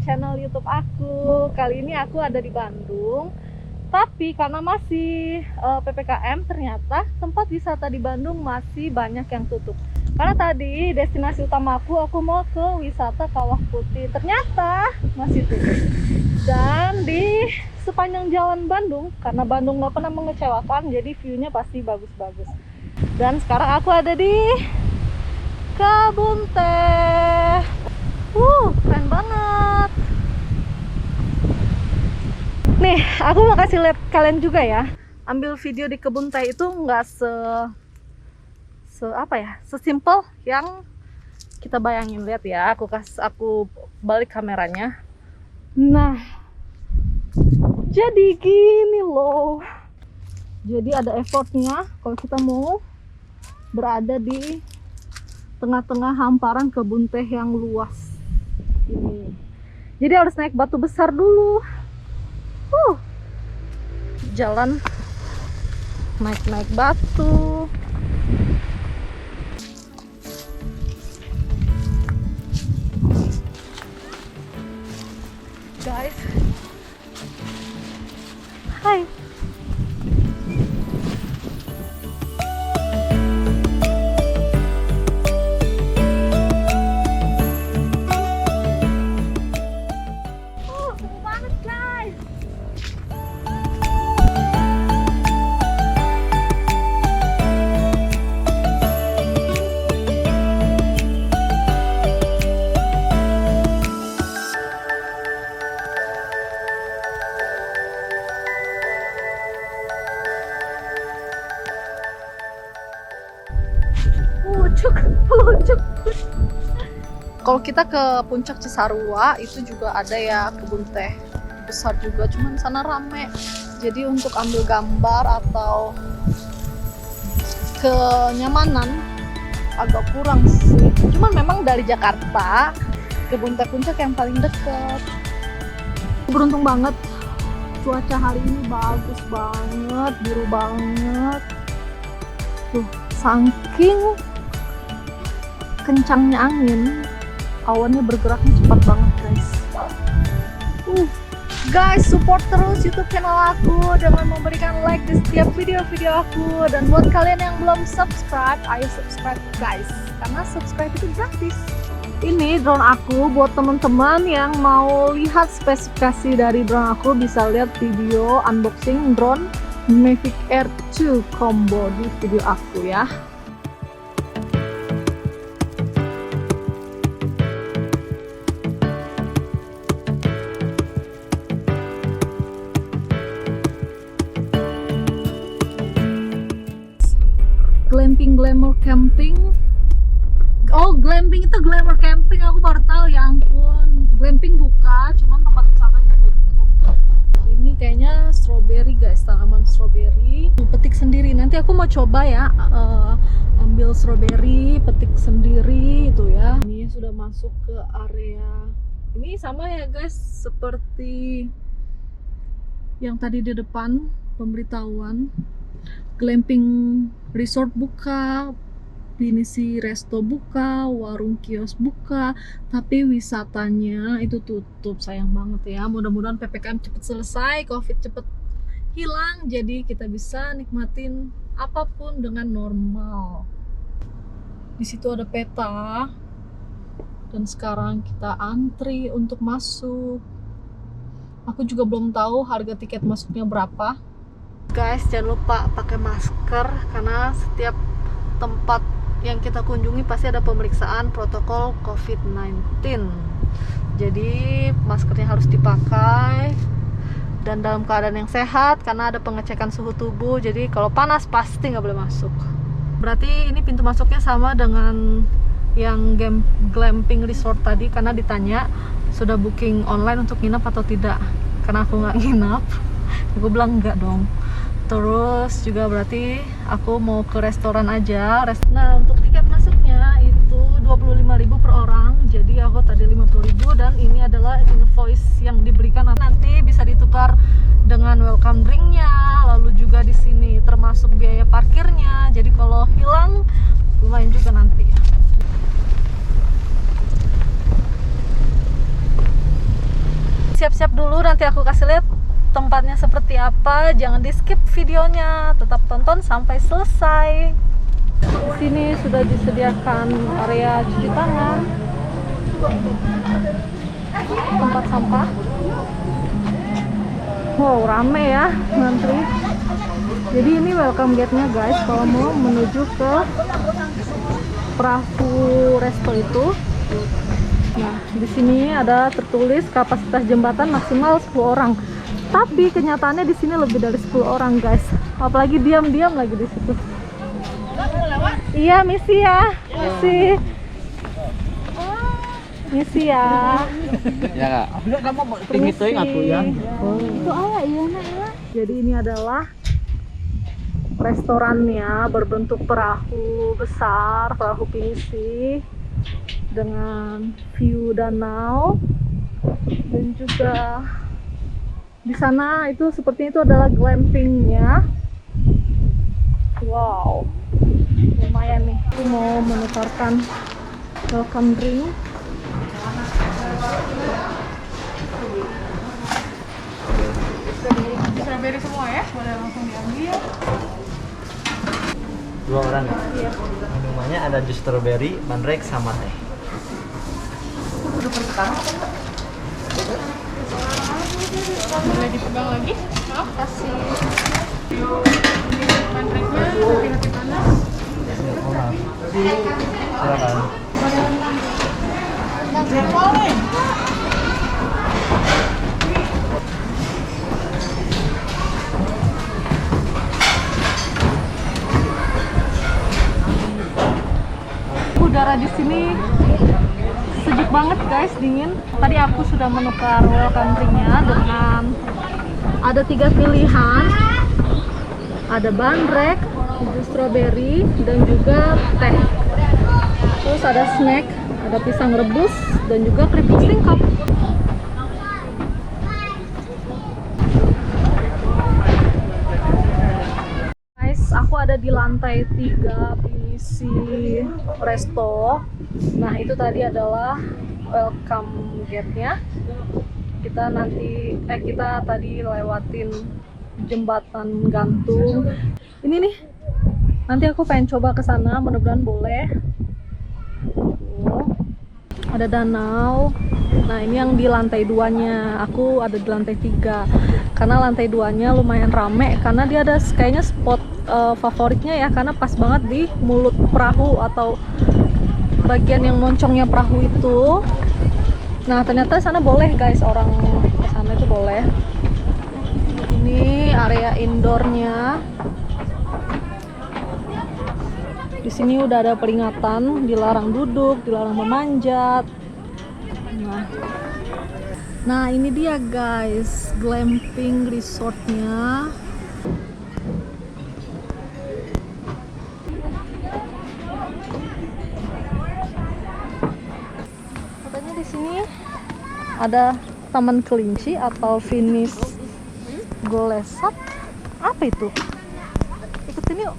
channel YouTube aku. Kali ini aku ada di Bandung. Tapi karena masih PPKM, ternyata tempat wisata di Bandung masih banyak yang tutup. Karena tadi destinasi utama aku mau ke wisata Kawah Putih. Ternyata masih tutup. Dan di sepanjang jalan Bandung, karena Bandung nggak pernah mengecewakan, jadi view-nya pasti bagus-bagus. Dan sekarang aku ada di kebun teh. Keren banget. Nih, aku mau kasih lihat kalian juga ya. Ambil video di kebun teh itu nggak sesimpel yang kita bayangin. Lihat ya, aku balik kameranya. Nah, jadi gini loh. Jadi ada effortnya kalau kita mau berada di tengah-tengah hamparan kebun teh yang luas ini. Jadi harus naik batu besar dulu. Jalan naik batu. Guys, hai. Seru banget guys. Pucuk. Kalau kita ke puncak Cisarua itu juga ada ya kebun teh besar juga, cuman sana rame. Jadi untuk ambil gambar atau kenyamanan agak kurang sih. Cuman memang dari Jakarta kebun teh puncak yang paling dekat. Beruntung banget, cuaca hari ini bagus banget, biru banget. Tuh, saking kencangnya angin, awannya bergeraknya cepat banget guys. Guys, support terus YouTube channel aku dengan memberikan like di setiap video-video aku. Dan buat kalian yang belum subscribe, ayo subscribe guys, karena subscribe itu gratis. Ini drone aku, buat teman-teman yang mau lihat spesifikasi dari drone aku bisa lihat video unboxing drone Mavic Air 2 combo di video aku ya. Glamour camping. Oh, glamping itu glamour camping, aku baru tahu, ya ampun. Glamping buka, cuman tempat wisatanya tutup. Ini kayaknya strawberry guys, tanaman strawberry. Petik sendiri. Nanti aku mau coba ya, ambil strawberry, petik sendiri itu ya. Ini sudah masuk ke area. Ini sama ya guys, seperti yang tadi di depan pemberitahuan. Glamping resort buka, Pinisi resto buka, warung kios buka, tapi wisatanya itu tutup. Sayang banget ya. Mudah-mudahan PPKM cepet selesai, COVID cepet hilang, jadi kita bisa nikmatin apapun dengan normal. Di situ ada peta, dan sekarang kita antri untuk masuk. Aku juga belum tahu harga tiket masuknya berapa. Guys, jangan lupa pakai masker karena setiap tempat yang kita kunjungi pasti ada pemeriksaan protokol COVID-19. Jadi maskernya harus dipakai dan dalam keadaan yang sehat karena ada pengecekan suhu tubuh. Jadi kalau panas pasti nggak boleh masuk. Berarti ini pintu masuknya sama dengan yang glamping resort tadi, karena ditanya sudah booking online untuk nginap atau tidak. Karena aku nggak nginap, aku bilang enggak dong. Terus juga berarti aku mau ke restoran aja. Nah, untuk tiket masuknya itu 25.000 per orang. Jadi aku tadi 50.000 dan ini adalah invoice yang diberikan. Nanti bisa ditukar dengan welcome drinknya. Lalu juga di sini termasuk biaya parkirnya. Jadi kalau hilang lumayan juga nanti. tempatnya seperti apa, jangan di skip videonya, tetap tonton sampai selesai. Di sini sudah disediakan area cuci tangan, tempat sampah. Wow, rame ya ngantri. Jadi ini welcome gate-nya guys, kalau mau menuju ke perahu resto itu. Nah, di sini ada tertulis kapasitas jembatan maksimal 10 orang. Tapi kenyataannya di sini lebih dari 10 orang guys. Apalagi diam-diam lagi di situ. Iya, misi ya. Misi ya. Ya kak. Ini tuh aku ya. Itu ayah iya nak. Jadi ini adalah restorannya, berbentuk perahu besar, perahu pinisi dengan view danau, dan juga di sana itu sepertinya itu adalah glampingnya. Wow, lumayan nih. Aku mau menukarkan welcome drink. Strawberry semua ya, boleh langsung diambil. 2 orang ya? Iya. Minumannya ada jus strawberry, mandrake, sama teh. Boleh dipegang lagi? Maaf, kasih mandrake-nya, hati-hati panas. Silakan. Udara di sini sejuk banget guys, dingin. Tadi aku sudah menukar welcome drink-nya dengan ada 3 pilihan. Ada bandrek, jus strawberry, dan juga teh. Terus ada snack, ada pisang rebus, dan juga keripik singkong. Guys, aku ada di lantai 3 pinisi resto. Nah, itu tadi adalah welcome gate-nya. Kita tadi lewatin jembatan gantung. Ini nih. Nanti aku pengen coba ke sana, mudah-mudahan boleh. Ada danau. Nah, ini yang di lantai 2-nya. Aku ada di lantai 3. Karena lantai 2-nya lumayan rame karena dia ada kayaknya spot favoritnya ya, karena pas banget di mulut perahu atau bagian yang moncongnya perahu itu. Nah, ternyata sana boleh guys, orang ke sana itu boleh. Ini area indoornya. Di sini udah ada peringatan, dilarang duduk, dilarang memanjat. Nah, ini dia guys, glamping resortnya. Katanya di sini ada taman kelinci atau finish golesat. Apa itu? Ikutin yuk.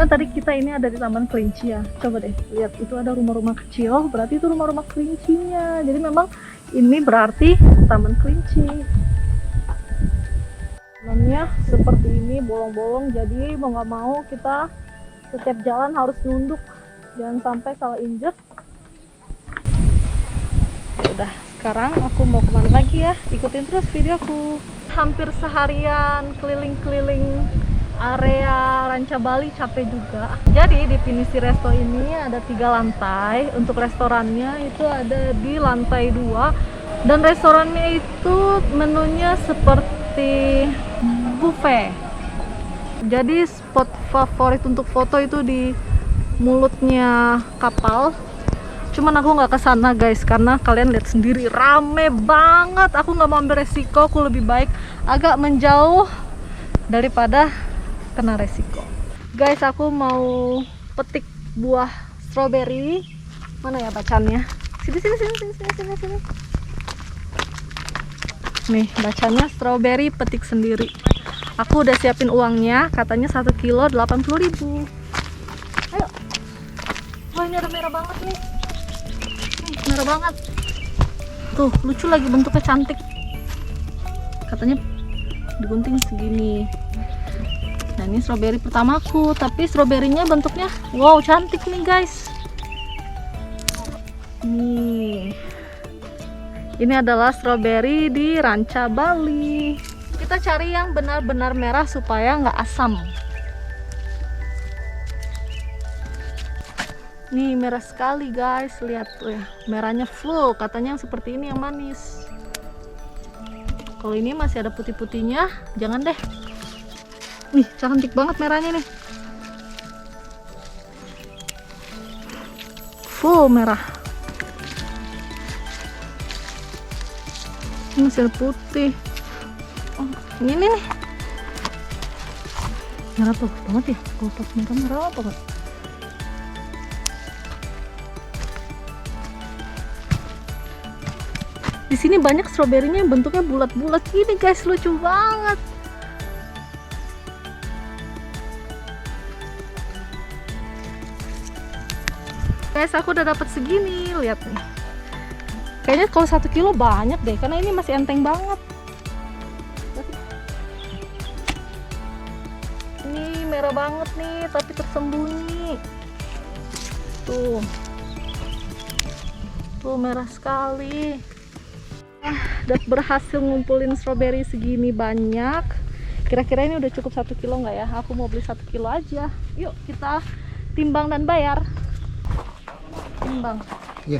Tadi kita ini ada di taman kelinci ya. Coba deh lihat, itu ada rumah-rumah kecil, berarti itu rumah-rumah kelincinya. Jadi memang ini berarti taman kelinci. Tamannya seperti ini, bolong-bolong, jadi mau nggak mau kita setiap jalan harus nunduk, jangan sampai salah injek. Udah, sekarang aku mau kemana lagi ya, ikutin terus videoku. Hampir seharian keliling-keliling area Ranca Bali, capek juga. Jadi di Pinisi Resto ini ada 3 lantai. Untuk restorannya itu ada di lantai 2, dan restorannya itu menunya seperti buffet. Jadi spot favorit untuk foto itu di mulutnya kapal. Cuman aku nggak kesana guys, karena kalian lihat sendiri rame banget. Aku nggak mau ambil resiko, aku lebih baik agak menjauh daripada kena resiko. Guys, aku mau petik buah strawberry. Mana ya bacannya? Sini. Nih, bacanya strawberry petik sendiri. Aku udah siapin uangnya, katanya 1 kilo 80.000. Ayo. Wah, ini ada merah banget nih. Merah banget. Tuh, lucu lagi, bentuknya cantik. Katanya digunting segini. Nah, ini strawberry pertamaku, tapi stroberinya bentuknya wow, cantik nih, guys. Nih. Ini adalah strawberry di Ranca Bali. Kita cari yang benar-benar merah supaya nggak asam. Nih merah sekali guys, lihat tuh ya, merahnya full. Katanya yang seperti ini yang manis. Kalau ini masih ada putih-putihnya, jangan deh. Nih cantik banget merahnya nih. Full merah. Ini masih ada putih. Oh, ini nih. Merah tuh banget ya. Kalau pas merah apa kan? Di sini banyak stroberinya yang bentuknya bulat-bulat gini guys, lucu banget. Guys, aku udah dapat segini, lihat nih. Kayaknya kalau 1 kilo banyak deh, karena ini masih enteng banget. Ini merah banget nih, tapi tersembunyi. Tuh. Tuh merah sekali. Udah berhasil ngumpulin strawberry segini banyak. Kira-kira ini udah cukup 1 kilo nggak ya? Aku mau beli 1 kilo aja. Yuk kita timbang dan bayar. Timbang. Iya.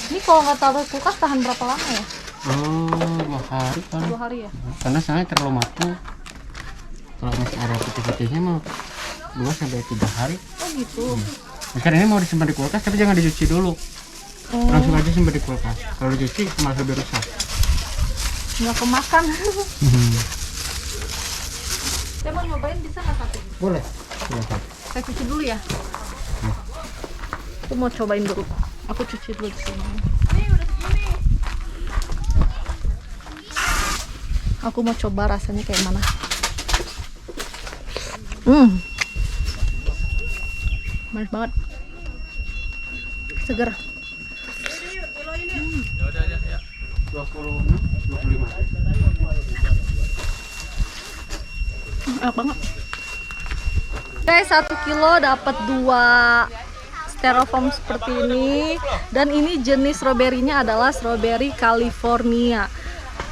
Ini kalau nggak taruh kulkas tahan berapa lama ya? Oh, 2 hari kan. 2 hari ya? Karena saya terlalu matang. Kalau masih ada putih-putihnya mau 2 sampai 3 hari. Oh gitu. Sekarang ini mau disimpan di kulkas tapi jangan dicuci dulu. Oh. Langsung aja simpan di kulkas. Kalau dicuci malah lebih rusak. Nggak kemakan. Saya mau nyobain, bisa nggak satu? Boleh. Silakan. Saya cuci dulu ya. Aku mau cobain dulu. Aku cuci dulu di sini. Aku mau coba rasanya kayak mana. Manis banget. Segar. 25. Enak banget. Guys, 1 kilo dapat 2 styrofoam seperti ini, dan ini jenis stroberinya adalah strawberry California.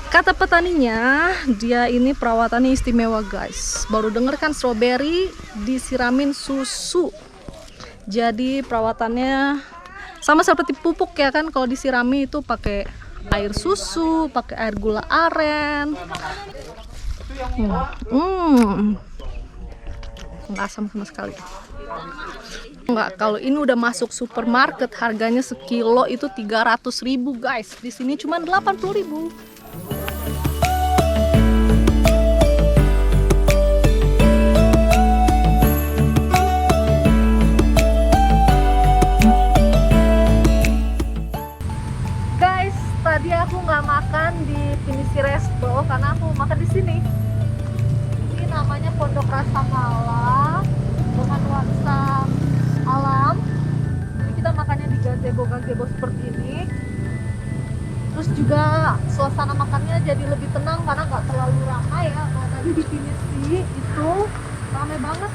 Kata petaninya, dia ini perawatannya istimewa guys. Baru denger kan, strawberry disiramin susu. Jadi perawatannya sama seperti pupuk ya kan, kalau disirami itu pakai air susu, pakai air gula aren. Nggak asam sama sekali. Enggak, kalau ini udah masuk supermarket harganya sekilo itu 300.000 guys. Di sini cuma 80.000. Guys, tadi aku nggak makan di Pinisi Resto karena aku makan di sini. Ini namanya Pondok Rasa Mala dengan nuansa alam. Jadi kita makannya di gazebo seperti ini. Terus juga suasana makannya jadi lebih tenang karena nggak terlalu ramai ya. Kalau tadi di Pinisi itu ramai banget.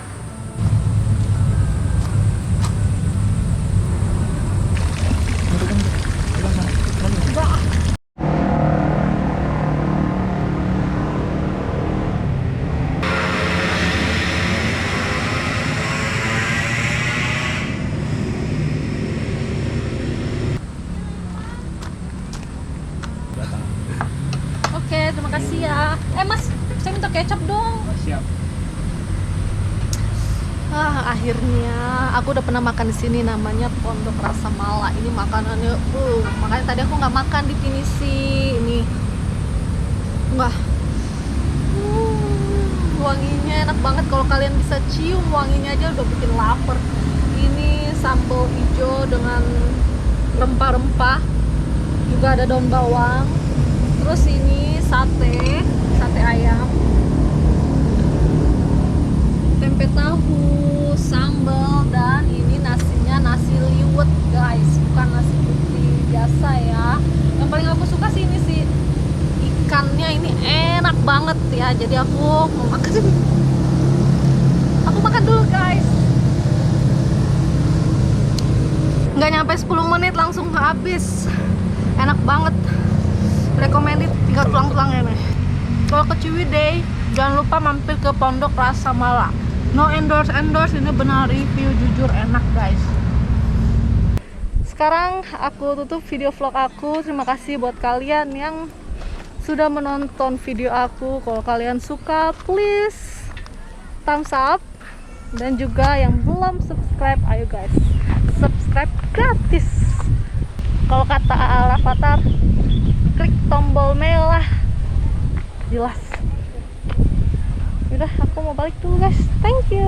Oke, terima kasih ya. Mas, saya minta kecap dong. Siap. Akhirnya aku udah pernah makan di sini, namanya Pondok Rasa Mala. Ini makanannya, makanya tadi aku nggak makan di Pinisi. Ini, wah, wanginya enak banget. Kalau kalian bisa cium wanginya aja udah bikin lapar. Ini sambal hijau dengan rempah-rempah. juga ada daun bawang. Terus ini sate ayam, tempe tahu, sambal, dan ini nasinya nasi liwet guys, bukan nasi putih biasa ya. Yang paling aku suka sih ini sih ikannya, ini enak banget ya. Jadi aku mau makan. Aku makan dulu guys. Nggak nyampe 10 menit langsung habis. Enak banget. Recommended, tinggal tulang-tulang ini. Kalau ke Ciwidey, jangan lupa mampir ke Pondok Rasa Mala. No endorse, ini benar review, jujur enak guys. Sekarang aku tutup video vlog aku. Terima kasih buat kalian yang sudah menonton video aku. Kalau kalian suka, please thumbs up. Dan juga yang belum subscribe, ayo guys, subscribe gratis. Kalau kata Al-Avatar, klik tombol merah. Jelas. Udah, aku mau balik dulu guys. Thank you.